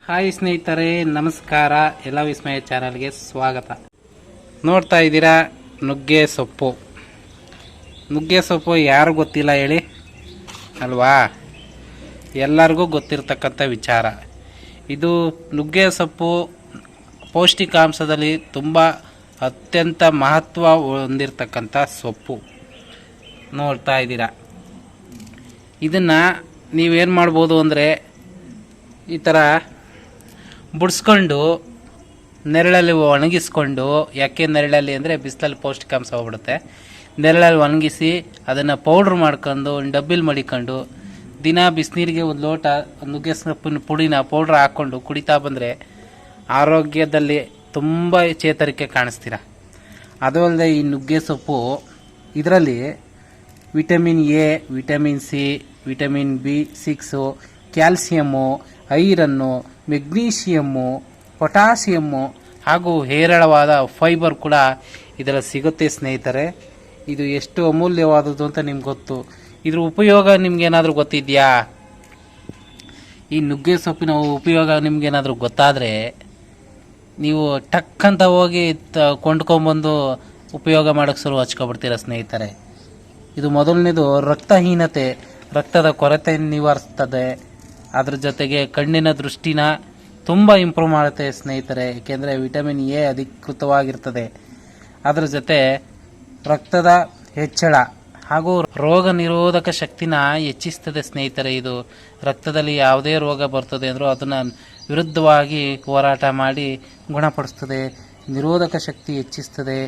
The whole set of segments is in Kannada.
ಹಾಯ್ ಸ್ನೇಹಿತರೆ, ನಮಸ್ಕಾರ. ಎಲ್ಲ ವಿಸ್ಮಯ ಚಾನಲ್ಗೆ ಸ್ವಾಗತ. ನೋಡ್ತಾ ಇದ್ದೀರಾ ನುಗ್ಗೆ ಸೊಪ್ಪು. ನುಗ್ಗೆ ಸೊಪ್ಪು ಯಾರು ಗೊತ್ತಿಲ್ಲ ಹೇಳಿ ಅಲ್ವಾ? ಎಲ್ಲರಿಗೂ ಗೊತ್ತಿರತಕ್ಕಂಥ ವಿಚಾರ. ಇದು ನುಗ್ಗೆ ಸೊಪ್ಪು ಪೌಷ್ಟಿಕಾಂಶದಲ್ಲಿ ತುಂಬ ಅತ್ಯಂತ ಮಹತ್ವ ಹೊಂದಿರತಕ್ಕಂಥ ಸೊಪ್ಪು. ನೋಡ್ತಾ ಇದ್ದೀರಾ, ಇದನ್ನು ನೀವೇನು ಮಾಡ್ಬೋದು ಅಂದರೆ ಈ ಥರ ಬುಡ್ಸ್ಕೊಂಡು ನೆರಳಲ್ಲಿ ಒಣಗಿಸ್ಕೊಂಡು, ಯಾಕೆ ನೆರಳಲ್ಲಿ ಅಂದರೆ ಬಿಸಿಲಲ್ಲಿ ಪೌಷ್ಟಿಕಾಂಶ ಹೋಗ್ಬಿಡುತ್ತೆ. ನೆರಳಲ್ಲಿ ಒಣಗಿಸಿ ಅದನ್ನು ಪೌಡ್ರ್ ಮಾಡ್ಕೊಂಡು ಒಂದು ಡಬ್ಬಿಲಿ ಮಡಿಕೊಂಡು ದಿನ ಬಿಸಿನೀರಿಗೆ ಒಂದು ಲೋಟ ನುಗ್ಗೆ ಸೊಪ್ಪಿನ ಪುಡಿನ ಪೌಡ್ರ್ ಹಾಕ್ಕೊಂಡು ಕುಡಿತಾ ಬಂದರೆ ಆರೋಗ್ಯದಲ್ಲಿ ತುಂಬ ಚೇತರಿಕೆ ಕಾಣಿಸ್ತೀರ. ಅದು ಅಲ್ಲದೆ ಈ ನುಗ್ಗೆ ಸೊಪ್ಪು ಇದರಲ್ಲಿ vitamin A, vitamin C, vitamin B6, calcium, iron, magnesium, potassium ಹಾಗೂ ಹೇರಳವಾದ ಫೈಬರ್ ಕೂಡ ಇದರಲ್ಲಿ ಸಿಗುತ್ತೆ ಸ್ನೇಹಿತರೆ. ಇದು ಎಷ್ಟು ಅಮೂಲ್ಯವಾದದ್ದು ಅಂತ ನಿಮ್ಗೆ ಗೊತ್ತು. ಇದ್ರ ಉಪಯೋಗ ನಿಮ್ಗೇನಾದರೂ ಗೊತ್ತಿದೆಯಾ? ಈ ನುಗ್ಗೆ ಸೊಪ್ಪಿನ ಉಪಯೋಗ ನಿಮ್ಗೇನಾದರೂ ಗೊತ್ತಾದರೆ ನೀವು ಟಕ್ ಅಂತ ಹೋಗಿ ಕೊಂಡ್ಕೊಂಬಂದು ಉಪಯೋಗ ಮಾಡೋಕ್ಕೆ ಶುರು ಹಚ್ಕೊಬಿಡ್ತೀರ ಸ್ನೇಹಿತರೆ. ಇದು ಮೊದಲನೇದು ರಕ್ತಹೀನತೆ, ರಕ್ತದ ಕೊರತೆ ನಿವಾರಿಸ್ತದೆ. ಅದ್ರ ಜೊತೆಗೆ ಕಣ್ಣಿನ ದೃಷ್ಟಿನ ತುಂಬ ಇಂಪ್ರೂವ್ ಮಾಡುತ್ತೆ ಸ್ನೇಹಿತರೆ, ಏಕೆಂದರೆ ವಿಟಮಿನ್ ಎ ಅಧಿಕೃತವಾಗಿರ್ತದೆ. ಅದರ ಜೊತೆ ರಕ್ತದ ಹೆಚ್ಚಳ ಹಾಗೂ ರೋಗ ನಿರೋಧಕ ಶಕ್ತಿನ ಹೆಚ್ಚಿಸ್ತದೆ ಸ್ನೇಹಿತರೆ. ಇದು ರಕ್ತದಲ್ಲಿ ಯಾವುದೇ ರೋಗ ಬರ್ತದೆ ಅಂದರೂ ಅದನ್ನು ವಿರುದ್ಧವಾಗಿ ಹೋರಾಟ ಮಾಡಿ ಗುಣಪಡಿಸ್ತದೆ, ನಿರೋಧಕ ಶಕ್ತಿ ಹೆಚ್ಚಿಸ್ತದೆ.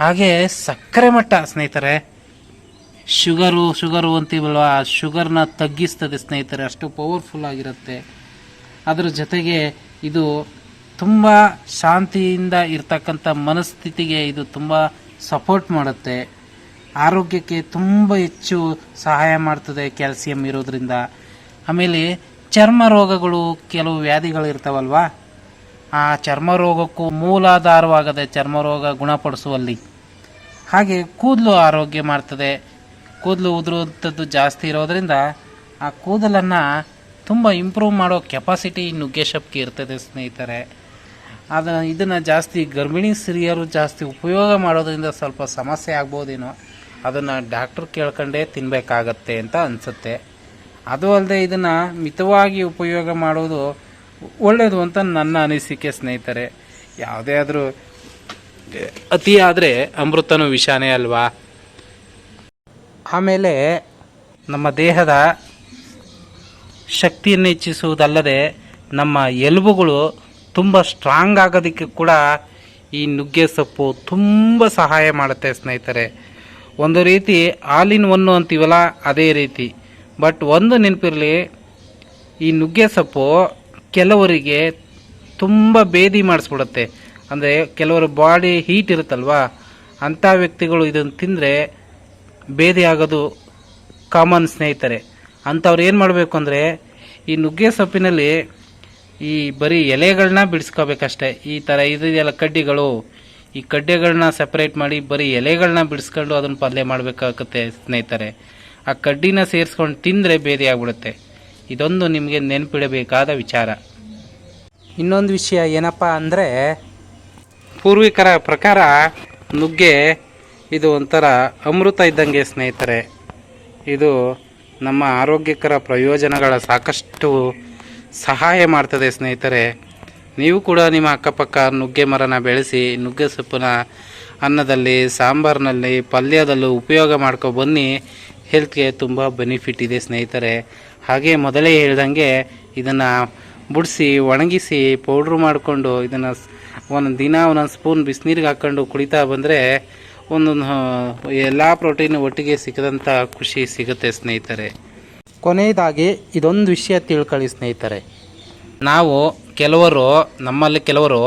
ಹಾಗೆ ಸಕ್ಕರೆ ಮಟ್ಟ ಸ್ನೇಹಿತರೆ, ಶುಗರು ಅಂತೀವಲ್ವ, ಆ ಶುಗರ್ನ ತಗ್ಗಿಸ್ತದೆ ಸ್ನೇಹಿತರೆ, ಅಷ್ಟು ಪವರ್ಫುಲ್ ಆಗಿರುತ್ತೆ. ಅದರ ಜೊತೆಗೆ ಇದು ತುಂಬ ಶಾಂತಿಯಿಂದ ಇರ್ತಕ್ಕಂಥ ಮನಸ್ಥಿತಿಗೆ ಇದು ತುಂಬ ಸಪೋರ್ಟ್ ಮಾಡುತ್ತೆ. ಆರೋಗ್ಯಕ್ಕೆ ತುಂಬ ಹೆಚ್ಚು ಸಹಾಯ ಮಾಡ್ತದೆ ಕ್ಯಾಲ್ಸಿಯಂ ಇರೋದ್ರಿಂದ. ಆಮೇಲೆ ಚರ್ಮ ರೋಗಗಳು, ಕೆಲವು ವ್ಯಾಧಿಗಳು ಇರ್ತಾವಲ್ವ, ಆ ಚರ್ಮ ರೋಗಕ್ಕೂ ಮೂಲಾಧಾರವಾಗದೆ ಚರ್ಮ ರೋಗ ಗುಣಪಡಿಸುವಲ್ಲಿ. ಹಾಗೆ ಕೂದಲು ಆರೋಗ್ಯ ಮಾಡ್ತದೆ. ಕೂದಲು ಉದುರುವಂಥದ್ದು ಜಾಸ್ತಿ ಇರೋದರಿಂದ ಆ ಕೂದಲನ್ನು ತುಂಬ ಇಂಪ್ರೂವ್ ಮಾಡೋ ಕೆಪಾಸಿಟಿ ನುಗ್ಗೆ ಸೊಪ್ಪಿಗೆ ಇರ್ತದೆ ಸ್ನೇಹಿತರೆ. ಇದನ್ನು ಜಾಸ್ತಿ ಗರ್ಭಿಣಿ ಸ್ತ್ರೀಯರು ಜಾಸ್ತಿ ಉಪಯೋಗ ಮಾಡೋದ್ರಿಂದ ಸ್ವಲ್ಪ ಸಮಸ್ಯೆ ಆಗ್ಬೋದೇನೋ, ಅದನ್ನು ಡಾಕ್ಟ್ರ್ ಕೇಳ್ಕೊಂಡೇ ತಿನ್ನಬೇಕಾಗತ್ತೆ ಅಂತ ಅನಿಸುತ್ತೆ. ಅದು ಅಲ್ಲದೆ ಇದನ್ನು ಮಿತವಾಗಿ ಉಪಯೋಗ ಮಾಡೋದು ಒಳ್ಳೆಯದು ಅಂತ ನನ್ನ ಅನಿಸಿಕೆ ಸ್ನೇಹಿತರೆ. ಯಾವುದೇ ಆದರೂ ಅತಿ ಆದರೆ ಅಮೃತನೂ ವಿಷಾನೇ ಅಲ್ವಾ? ಆಮೇಲೆ ನಮ್ಮ ದೇಹದ ಶಕ್ತಿಯನ್ನು ಹೆಚ್ಚಿಸುವುದಲ್ಲದೆ ನಮ್ಮ ಎಲುಬುಗಳು ತುಂಬ ಸ್ಟ್ರಾಂಗ್ ಆಗೋದಕ್ಕೆ ಕೂಡ ಈ ನುಗ್ಗೆ ಸೊಪ್ಪು ತುಂಬ ಸಹಾಯ ಮಾಡುತ್ತೆ ಸ್ನೇಹಿತರೆ. ಒಂದು ರೀತಿ ಆಲ್ ಇನ್ ಒನ್ ಅಂತೀವಲ್ಲ, ಅದೇ ರೀತಿ. ಬಟ್ ಒಂದು ನೆನಪಿರಲಿ, ಈ ನುಗ್ಗೆ ಸೊಪ್ಪು ಕೆಲವರಿಗೆ ತುಂಬ ಬೇದಿ ಮಾಡಿಸ್ಬಿಡುತ್ತೆ. ಅಂದರೆ ಕೆಲವರ ಬಾಡಿ ಹೀಟ್ ಇರುತ್ತಲ್ವ, ಅಂಥ ವ್ಯಕ್ತಿಗಳು ಇದನ್ನು ತಿಂದರೆ ಬೇದಿ ಆಗೋದು ಕಾಮನ್ ಸ್ನೇಹಿತರೆ. ಅಂಥವ್ರು ಏನು ಮಾಡಬೇಕು ಅಂದರೆ ಈ ನುಗ್ಗೆ ಸೊಪ್ಪಿನಲ್ಲಿ ಈ ಬರೀ ಎಲೆಗಳನ್ನ ಬಿಡಿಸ್ಕೋಬೇಕಷ್ಟೆ. ಈ ಥರ ಇದೆಯಲ್ಲ ಕಡ್ಡಿಗಳು, ಈ ಕಡ್ಡಿಗಳನ್ನ ಸಪ್ರೇಟ್ ಮಾಡಿ ಬರೀ ಎಲೆಗಳನ್ನ ಬಿಡಿಸ್ಕೊಂಡು ಅದನ್ನು ಪಲ್ಯ ಮಾಡಬೇಕಾಗುತ್ತೆ ಸ್ನೇಹಿತರೆ. ಆ ಕಡ್ಡಿನ ಸೇರಿಸ್ಕೊಂಡು ತಿಂದರೆ ಬೇದಿ ಆಗ್ಬಿಡುತ್ತೆ. ಇದೊಂದು ನಿಮಗೆ ನೆನಪಿಡಬೇಕಾದ ವಿಚಾರ. ಇನ್ನೊಂದು ವಿಷಯ ಏನಪ್ಪ ಅಂದರೆ, ಪೂರ್ವಿಕರ ಪ್ರಕಾರ ನುಗ್ಗೆ ಇದು ಒಂಥರ ಅಮೃತ ಇದ್ದಂಗೆ ಸ್ನೇಹಿತರೆ. ಇದು ನಮ್ಮ ಆರೋಗ್ಯಕರ ಪ್ರಯೋಜನಗಳ ಸಾಕಷ್ಟು ಸಹಾಯ ಮಾಡ್ತದೆ ಸ್ನೇಹಿತರೆ. ನೀವು ಕೂಡ ನಿಮ್ಮ ಅಕ್ಕಪಕ್ಕ ನುಗ್ಗೆ ಮರನ ಬೆಳೆಸಿ ನುಗ್ಗೆ ಸೊಪ್ಪನ್ನ ಅನ್ನದಲ್ಲಿ, ಸಾಂಬಾರಿನಲ್ಲಿ, ಪಲ್ಯದಲ್ಲೂ ಉಪಯೋಗ ಮಾಡ್ಕೊ ಬನ್ನಿ. ಹೆಲ್ತ್ಗೆ ತುಂಬ ಬೆನಿಫಿಟ್ ಇದೆ ಸ್ನೇಹಿತರೆ. ಹಾಗೆ ಮೊದಲೇ ಹೇಳ್ದಂಗೆ ಇದನ್ನು ಬುಡಿಸಿ ಒಣಗಿಸಿ ಪೌಡ್ರು ಮಾಡಿಕೊಂಡು ಇದನ್ನು ಒಂದೊಂದು ಸ್ಪೂನ್ ಬಿಸಿನೀರಿಗೆ ಹಾಕ್ಕೊಂಡು ಕುಡಿತಾ ಬಂದರೆ ಒಂದೊಂದು ಎಲ್ಲ ಪ್ರೋಟೀನ್ ಒಟ್ಟಿಗೆ ಸಿಕ್ಕದಂಥ ಖುಷಿ ಸಿಗುತ್ತೆ ಸ್ನೇಹಿತರೆ. ಕೊನೆಯದಾಗಿ ಇದೊಂದು ವಿಷಯ ತಿಳ್ಕೊಳ್ಳಿ ಸ್ನೇಹಿತರೆ, ನಮ್ಮಲ್ಲಿ ಕೆಲವರು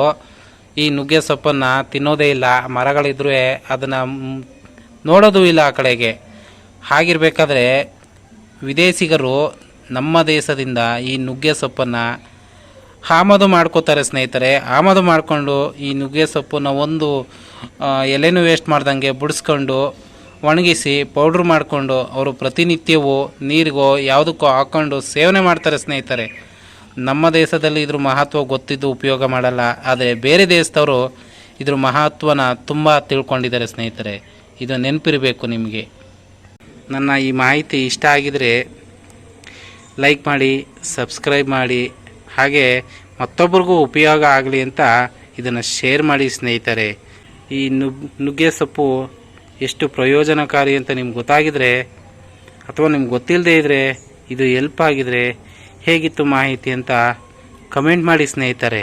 ಈ ನುಗ್ಗೆ ಸೊಪ್ಪನ್ನು ತಿನ್ನೋದೇ ಇಲ್ಲ, ಮರಗಳಿದ್ರೂ ಅದನ್ನು ನೋಡೋದು ಇಲ್ಲ ಆ ಕಡೆಗೆ. ಹಾಗಿರಬೇಕಾದ್ರೆ ವಿದೇಶಿಗರು ನಮ್ಮ ದೇಶದಿಂದ ಈ ನುಗ್ಗೆ ಸೊಪ್ಪನ್ನು ಆಮದು ಮಾಡ್ಕೋತಾರೆ ಸ್ನೇಹಿತರೆ. ಆಮದು ಮಾಡಿಕೊಂಡು ಈ ನುಗ್ಗೆ ಸೊಪ್ಪನ್ನು ಒಂದು ಎಲೆನೂ ವೇಸ್ಟ್ ಮಾಡ್ದಂಗೆ ಬುಡಿಸ್ಕೊಂಡು ಒಣಗಿಸಿ ಪೌಡ್ರ್ ಮಾಡಿಕೊಂಡು ಅವರು ಪ್ರತಿನಿತ್ಯವೂ ನೀರಿಗೋ ಯಾವುದಕ್ಕೋ ಹಾಕ್ಕೊಂಡು ಸೇವನೆ ಮಾಡ್ತಾರೆ ಸ್ನೇಹಿತರೆ. ನಮ್ಮ ದೇಶದಲ್ಲಿ ಇದ್ರ ಮಹತ್ವ ಗೊತ್ತಿದ್ದು ಉಪಯೋಗ ಮಾಡಲ್ಲ, ಆದರೆ ಬೇರೆ ದೇಶದವರು ಇದ್ರ ಮಹತ್ವನ ತುಂಬ ತಿಳ್ಕೊಂಡಿದ್ದಾರೆ ಸ್ನೇಹಿತರೆ. ಇದು ನೆನಪಿರಬೇಕು ನಿಮಗೆ. ನನ್ನ ಈ ಮಾಹಿತಿ ಇಷ್ಟ ಆಗಿದರೆ ಲೈಕ್ ಮಾಡಿ, ಸಬ್ಸ್ಕ್ರೈಬ್ ಮಾಡಿ, ಹಾಗೆ ಮತ್ತೊಬ್ಬರಿಗೂ ಉಪಯೋಗ ಆಗಲಿ ಅಂತ ಇದನ್ನು ಶೇರ್ ಮಾಡಿ ಸ್ನೇಹಿತರೆ. ಈ ನುಗ್ಗೆ ಸೊಪ್ಪು ಎಷ್ಟು ಪ್ರಯೋಜನಕಾರಿ ಅಂತ ನಿಮ್ಗೆ ಗೊತ್ತಾಗಿದ್ರೆ, ಅಥವಾ ನಿಮ್ಗೆ ಗೊತ್ತಿಲ್ಲದೆ ಇದ್ದರೆ, ಇದು ಹೆಲ್ಪ್ ಆಗಿದರೆ ಹೇಗಿತ್ತು ಮಾಹಿತಿ ಅಂತ ಕಮೆಂಟ್ ಮಾಡಿ ಸ್ನೇಹಿತರೆ.